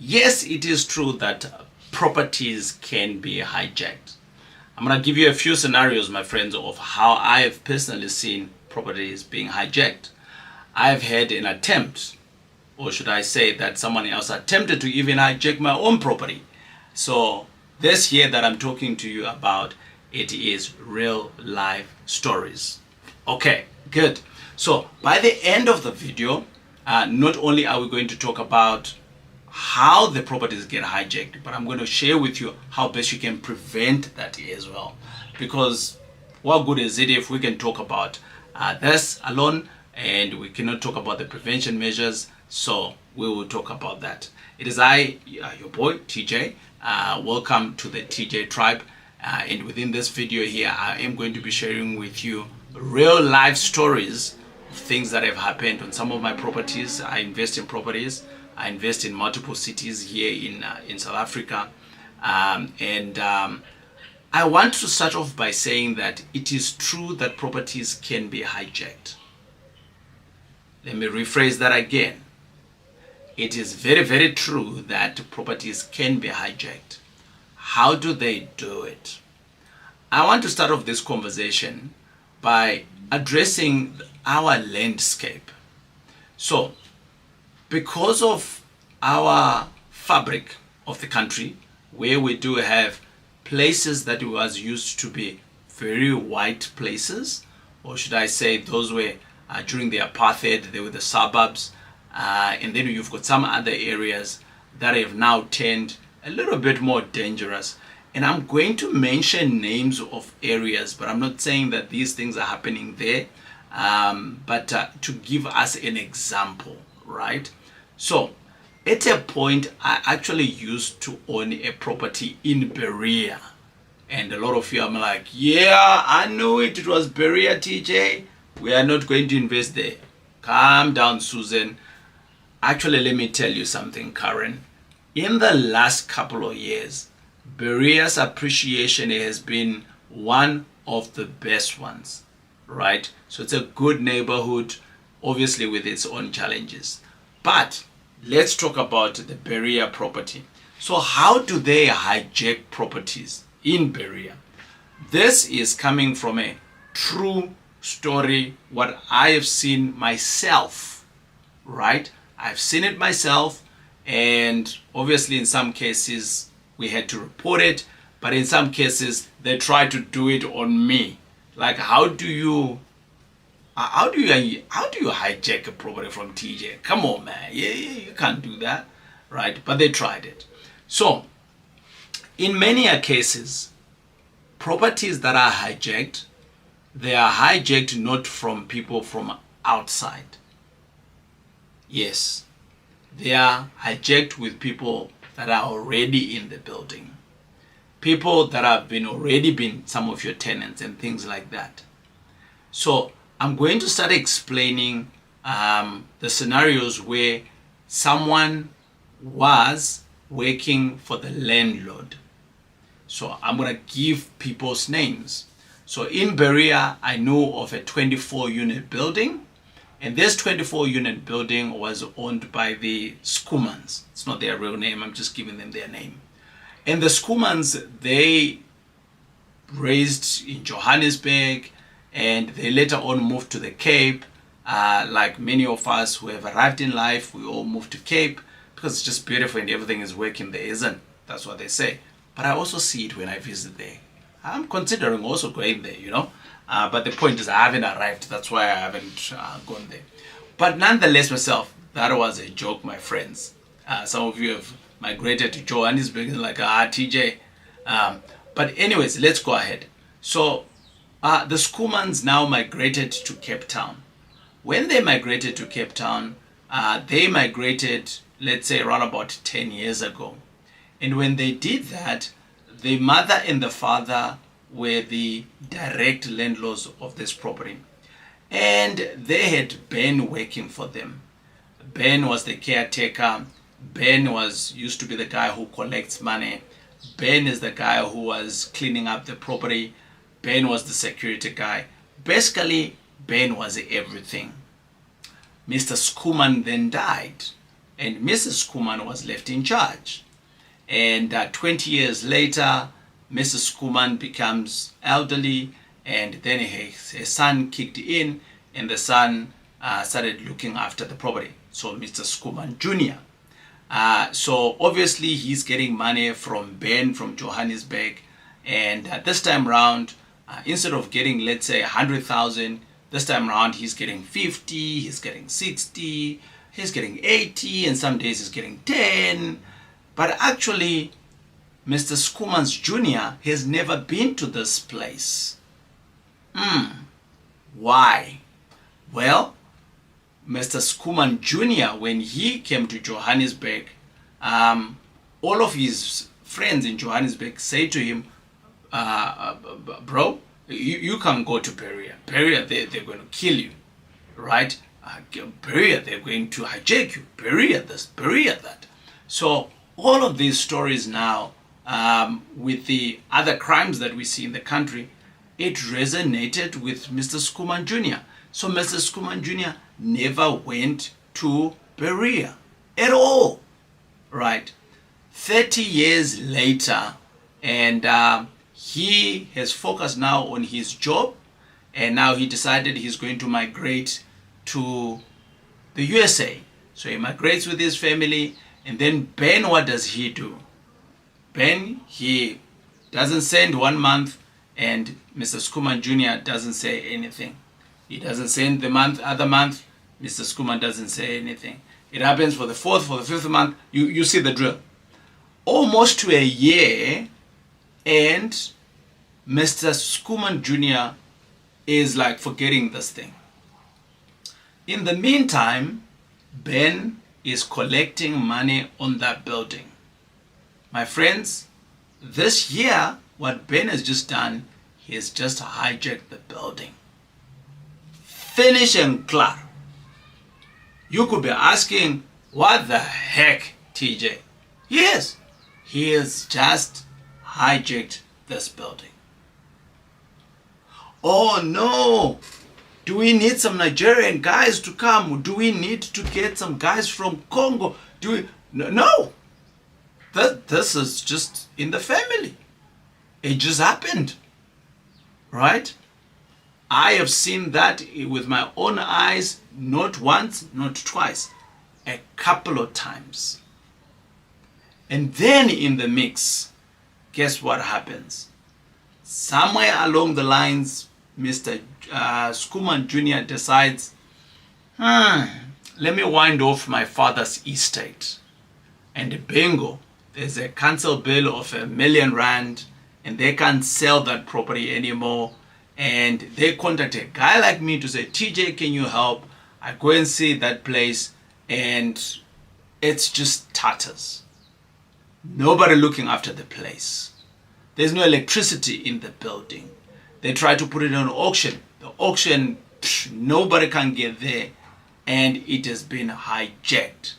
Yes, it is true that properties can be hijacked. I'm going to give you a few scenarios, my friends, of how I have personally seen properties being hijacked. I've had an attempt, or should I say that someone else attempted to even hijack my own property. So this here that I'm talking to you about, it is real life stories. Okay, good. So by the end of the video, not only are we going to talk about how the properties get hijacked, but I'm going to share with you how best you can prevent that as well. Because what good is it if we can talk about this alone and we cannot talk about the prevention measures? So we will talk about that. It is I, your boy TJ. Welcome to the TJ tribe. And within this video here, I am going to be sharing with you real life stories of things that have happened on some of my properties. I invest in properties. I invest in multiple cities here in South Africa. I want to start off by saying that it is true that properties can be hijacked. Let me rephrase that again. It is very, very true that properties can be hijacked. How do they do it? I want to start off this conversation by addressing our landscape. So, because of our fabric of the country, where we do have places that was used to be very white places, or should I say those were during the apartheid, they were the suburbs, and then you've got some other areas that have now turned a little bit more dangerous. And I'm going to mention names of areas, but I'm not saying that these things are happening there, but to give us an example, right? So at a point, I actually used to own a property in Berea. And a lot of you are like, yeah, I knew it. It was Berea, TJ. We are not going to invest there. Calm down, Susan. Actually, let me tell you something, Karen. In the last couple of years, Berea's appreciation has been one of the best ones, right? So it's a good neighborhood, obviously with its own challenges. But let's talk about the Berea property. So how do they hijack properties in Berea? This is coming from a true story, what I have seen myself, right? I've seen it myself, and obviously in some cases we had to report it, but in some cases they tried to do it on me. Like, how do you hijack a property from TJ? Come on, man. Yeah, you can't do that, right? But they tried it. So, in many cases, properties that are hijacked, they are hijacked not from people from outside. Yes, they are hijacked with people that are already in the building. People that have already been some of your tenants and things like that. So, I'm going to start explaining the scenarios where someone was working for the landlord. So I'm going to give people's names. So in Berea, I know of a 24-unit building. And this 24-unit building was owned by the Schoemans. It's not their real name. I'm just giving them their name. And the Schoemans, they raised in Johannesburg, and they later on moved to the Cape. Like many of us who have arrived in life, we all moved to Cape because it's just beautiful and everything is working there, isn't it? That's what they say. But I also see it when I visit there. I'm considering also going there, you know. But the point is I haven't arrived. That's why I haven't gone there. But nonetheless, myself, that was a joke, my friends. Some of you have migrated to Johannesburg like, TJ. But anyways, let's go ahead. So, the Schoemans now migrated to Cape Town. When they migrated to Cape Town, they migrated, let's say, around about 10 years ago. And when they did that, the mother and the father were the direct landlords of this property. And they had Ben working for them. Ben was the caretaker. Ben used to be the guy who collects money. Ben is the guy who was cleaning up the property. Ben was the security guy. Basically, Ben was everything. Mr. Schoeman then died. and Mrs. Kuman was left in charge. And 20 years later, Mrs. Kuman becomes elderly, and then her son kicked in, and the son started looking after the property. So Mr. Kuman Jr. So obviously he's getting money from Ben from Johannesburg, and this time round, instead of getting, let's say, 100,000, this time around he's getting 50, he's getting 60, he's getting 80, and some days he's getting 10. But actually, Mr. Schoeman's Jr. has never been to this place. Why? Well, Mr. Schoeman Jr., when he came to Johannesburg, all of his friends in Johannesburg say to him, bro, you can't go to Berea. Berea, they're going to kill you, right? Berea, they're going to hijack you. Berea this, Berea that. So all of these stories now, with the other crimes that we see in the country, it resonated with Mr. Schoeman Jr. So Mr. Schoeman Jr. never went to Berea at all, right? 30 years later, and he has focused now on his job, and now he decided he's going to migrate to the USA. So he migrates with his family, and then Ben, what does he do? Ben, he doesn't send 1 month, and Mr. Schoeman Jr. doesn't say anything. He doesn't send the other month, Mr. Schoeman doesn't say anything. It happens for the 4th, for the 5th month, you see the drill. Almost to a year, and Mr. Schoeman Jr. is like forgetting this thing. In the meantime, Ben is collecting money on that building. My friends, this year, what Ben has just done, he has just hijacked the building. Finish and clear. You could be asking, what the heck, TJ? Yes, he has just hijacked this building. Oh no! Do we need some Nigerian guys to come? Do we need to get some guys from Congo? No. This is just in the family. It just happened. Right? I have seen that with my own eyes, not once, not twice, a couple of times. And then in the mix, guess what happens? Somewhere along the lines, Mr. Schoeman Jr. decides, let me wind off my father's estate. And bingo, there's a council bill of R1 million, and they can't sell that property anymore. And they contact a guy like me to say, TJ, can you help? I go and see that place, and it's just tatters. Nobody looking after the place. There's no electricity in the building. They try to put it on auction. The auction, nobody can get there, and it has been hijacked.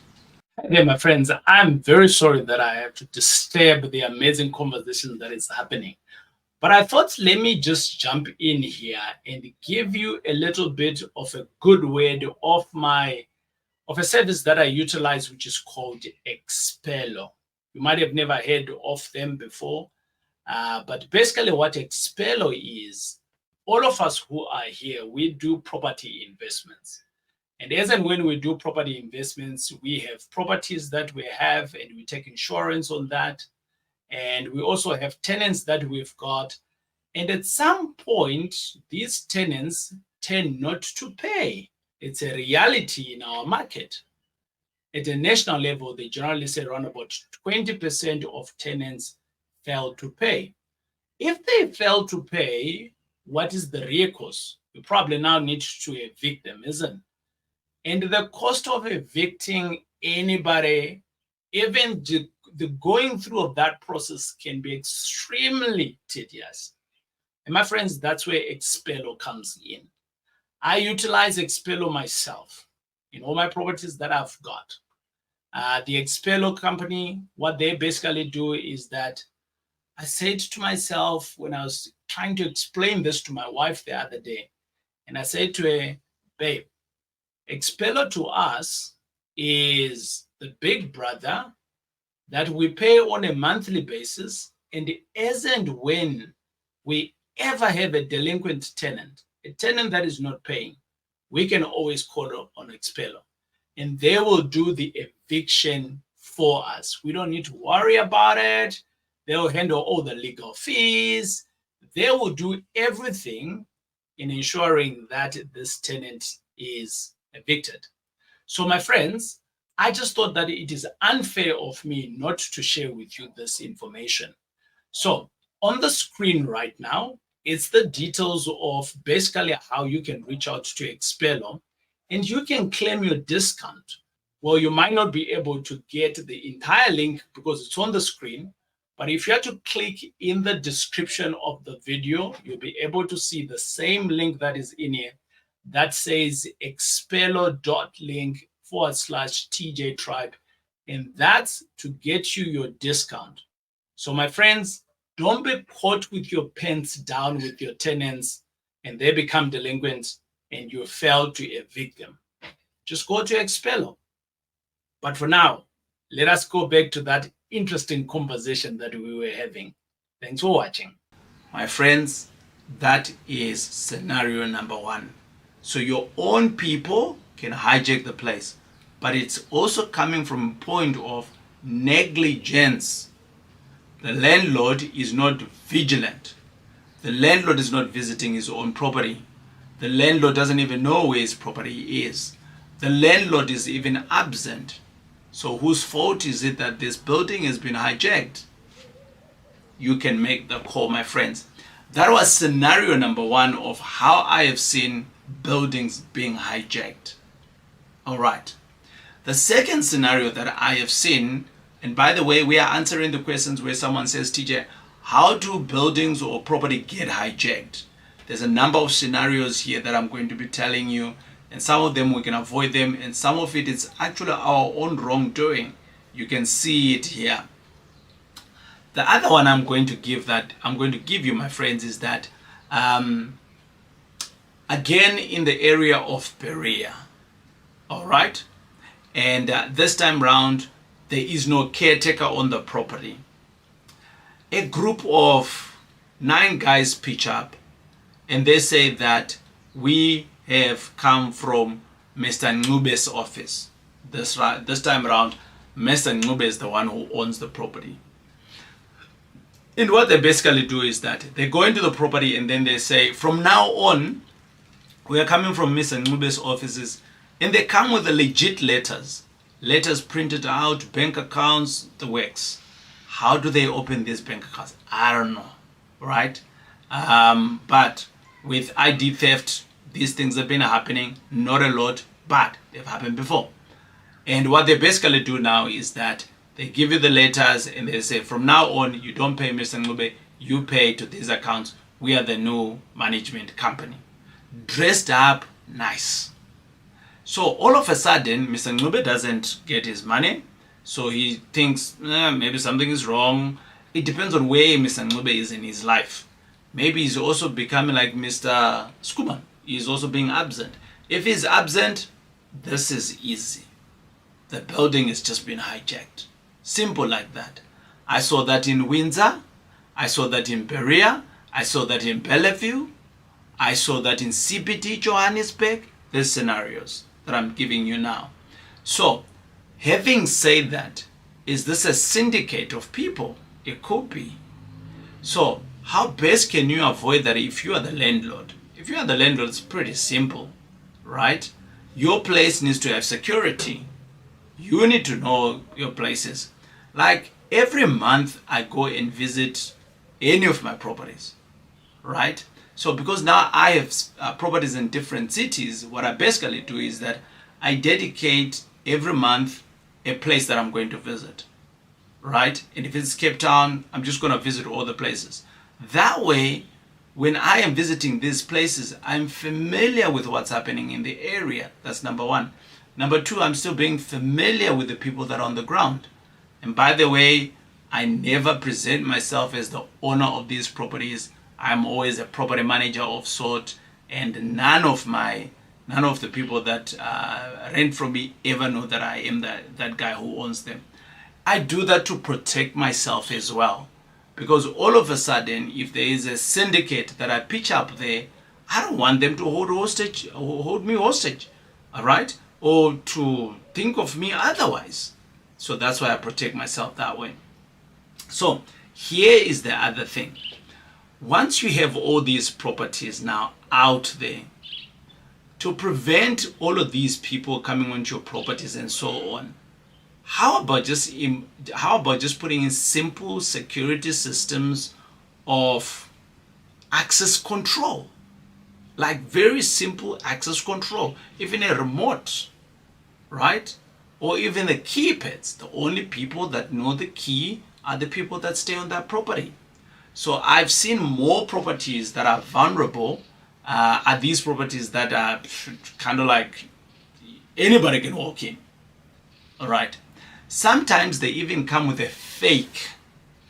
Hey, my friends, I'm very sorry that I have to disturb the amazing conversation that is happening. But I thought, let me just jump in here and give you a little bit of a good word of a service that I utilize, which is called Expello. You might have never heard of them before, but basically what Expello is, all of us who are here, we do property investments. And as and when we do property investments, we have properties that we have, and we take insurance on that. And we also have tenants that we've got. And at some point, these tenants tend not to pay. It's a reality in our market. At a national level, they generally say around about 20% of tenants fail to pay. If they fail to pay, what is the recourse? You probably now need to evict them, isn't it? And the cost of evicting anybody, even the going through of that process, can be extremely tedious. And my friends, that's where Expello comes in. I utilize Expello myself in all my properties that I've got. The Expello company, what they basically do is that I said to myself when I was trying to explain this to my wife the other day, and I said to her, babe, Expello to us is the big brother that we pay on a monthly basis, and as and when we ever have a delinquent tenant, a tenant that is not paying, we can always call on Expello, and they will do the eviction for us. We don't need to worry about it. They'll handle all the legal fees. They will do everything in ensuring that this tenant is evicted. So, my friends, I just thought that it is unfair of me not to share with you this information. So, on the screen right now, it's the details of basically how you can reach out to Expello and you can claim your discount. Well, you might not be able to get the entire link because it's on the screen, but if you have to click in the description of the video, you'll be able to see the same link that is in here that says expello.link/TJ Tribe, and that's to get you your discount. So, my friends, don't be caught with your pants down with your tenants and they become delinquent and you fail to evict them. Just go to Expello. But for now, let us go back to that interesting conversation that we were having. Thanks for watching. My friends, that is scenario number one. So your own people can hijack the place, but it's also coming from a point of negligence. The landlord is not vigilant. The landlord is not visiting his own property. The landlord doesn't even know where his property is. The landlord is even absent. So whose fault is it that this building has been hijacked? You can make the call, my friends. That was scenario number one of how I have seen buildings being hijacked. All right. The second scenario that I have seen, and by the way, we are answering the questions where someone says, TJ, how do buildings or property get hijacked? There's a number of scenarios here that I'm going to be telling you, and some of them we can avoid them, and some of it is actually our own wrongdoing. You can see it here. The other one I'm going to give you, my friends, is that again in the area of Berea. All right, and this time round there is no caretaker on the property. A group of 9 guys pitch up and they say that we have come from Mr. Ngube's office. This time around, Mr. Ngube is the one who owns the property. And what they basically do is that they go into the property and then they say, from now on, we are coming from Mr. Ngube's offices. And they come with the legit letters printed out, bank accounts, the works. How do they open these bank accounts? I don't know, right? But with ID theft, these things have been happening, not a lot, but they've happened before. And what they basically do now is that they give you the letters and they say, from now on, you don't pay Mr. Ngube, you pay to these accounts. We are the new management company. Dressed up, nice. So all of a sudden, Mr. Ngube doesn't get his money. So he thinks, maybe something is wrong. It depends on where Mr. Ngube is in his life. Maybe he's also becoming like Mr. Skuman. He's also being absent. If he's absent, this is easy. The building has just been hijacked. Simple like that. I saw that in Windsor. I saw that in Berea. I saw that in Bellevue. I saw that in CBD Johannesburg. There's scenarios that I'm giving you now. So, having said that, is this a syndicate of people? It could be. So, how best can you avoid that if you are the landlord? If you are the landlord, it's pretty simple, right? Your place needs to have security. You need to know your places. Like every month I go and visit any of my properties, right? So because now I have properties in different cities, what I basically do is that I dedicate every month a place that I'm going to visit, right? And if it's Cape Town, I'm just going to visit all the places. That way, when I am visiting these places, I'm familiar with what's happening in the area. That's number one. Number two, I'm still being familiar with the people that are on the ground. And by the way, I never present myself as the owner of these properties. I'm always a property manager of sort, and none of my None of the people that rent from me ever know that I am that guy who owns them. I do that to protect myself as well. Because all of a sudden, if there is a syndicate that I pitch up there, I don't want them to hold me hostage, all right? Or to think of me otherwise. So that's why I protect myself that way. So here is the other thing. Once you have all these properties now out there, to prevent all of these people coming onto your properties and so on, how about just putting in simple security systems of access control? Like very simple access control, even a remote, right? Or even the keypads. The only people that know the key are the people that stay on that property. So I've seen more properties that are vulnerable, are these properties that are kind of like anybody can walk in. All right. Sometimes they even come with a fake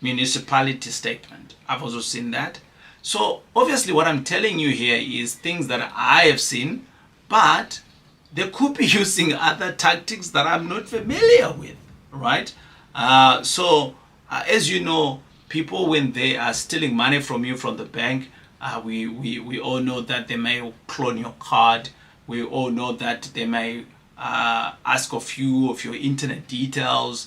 municipality statement. I've also seen that. So obviously what I'm telling you here is things that I have seen, but they could be using other tactics that I'm not familiar with, right? As you know, people, when they are stealing money from you from the bank, we all know that they may clone your card. We all know that they may ask of you of your internet details,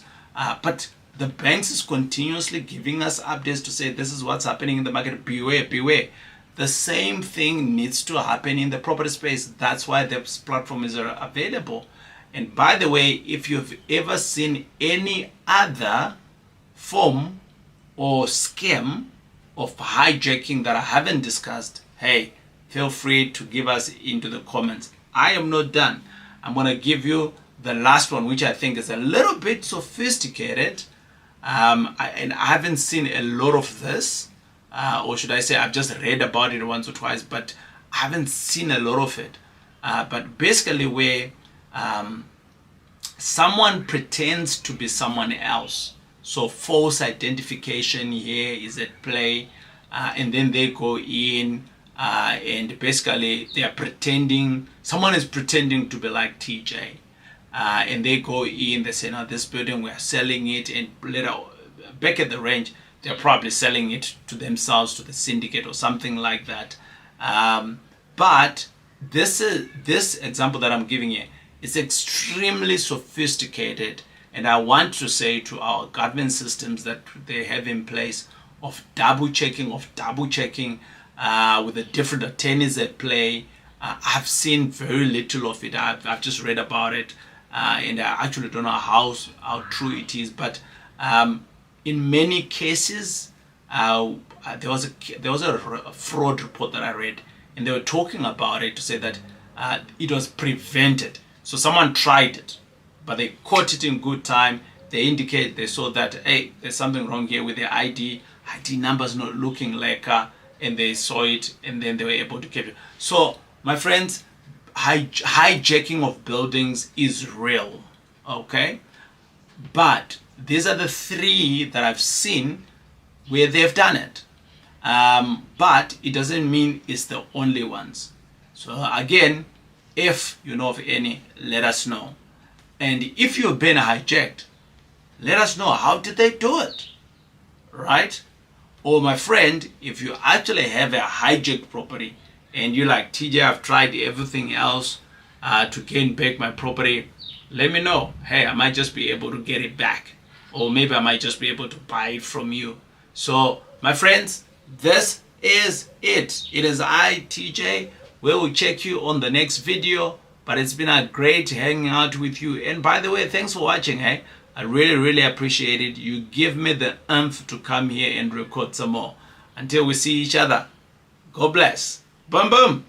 but the banks is continuously giving us updates to say this is what's happening in the market. Beware, beware. The same thing needs to happen in the property space. That's why this platform is available. And by the way, if you've ever seen any other form or scam of hijacking that I haven't discussed, hey, feel free to give us into the comments. I am not done. I'm going to give you the last one, which I think is a little bit sophisticated. And I haven't seen a lot of this, or should I say I've just read about it once or twice, but I haven't seen a lot of it. But basically where someone pretends to be someone else. So false identification here is at play, and then they go in and basically they are pretending, someone is pretending to be like TJ. And they go in, they say, no, this building, we're selling it, and later, back at the range, they're probably selling it to themselves, to the syndicate or something like that. But this example that I'm giving you is extremely sophisticated, and I want to say to our government systems that they have in place of double checking with the different attorneys at play. I've seen very little of it. I've just read about it. And I actually don't know how true it is, but in many cases, there was a fraud report that I read, and they were talking about it to say that it was prevented. So someone tried it, but they caught it in good time. They saw that, hey, there's something wrong here with the ID numbers not looking like, and they saw it, and then they were able to capture. So my friends, hijacking of buildings is real, okay? But these are the three that I've seen where they've done it. But it doesn't mean it's the only ones. So again, if you know of any, let us know. And if you've been hijacked, let us know, how did they do it, right? Or my friend, if you actually have a hijacked property, and you're like, TJ, I've tried everything else to gain back my property, let me know. Hey, I might just be able to get it back. Or maybe I might just be able to buy it from you. So, my friends, this is it. It is I, TJ. We will check you on the next video. But it's been a great hanging out with you. And by the way, thanks for watching. Hey, I really, really appreciate it. You give me the oomph to come here and record some more. Until we see each other, God bless. Boom, boom.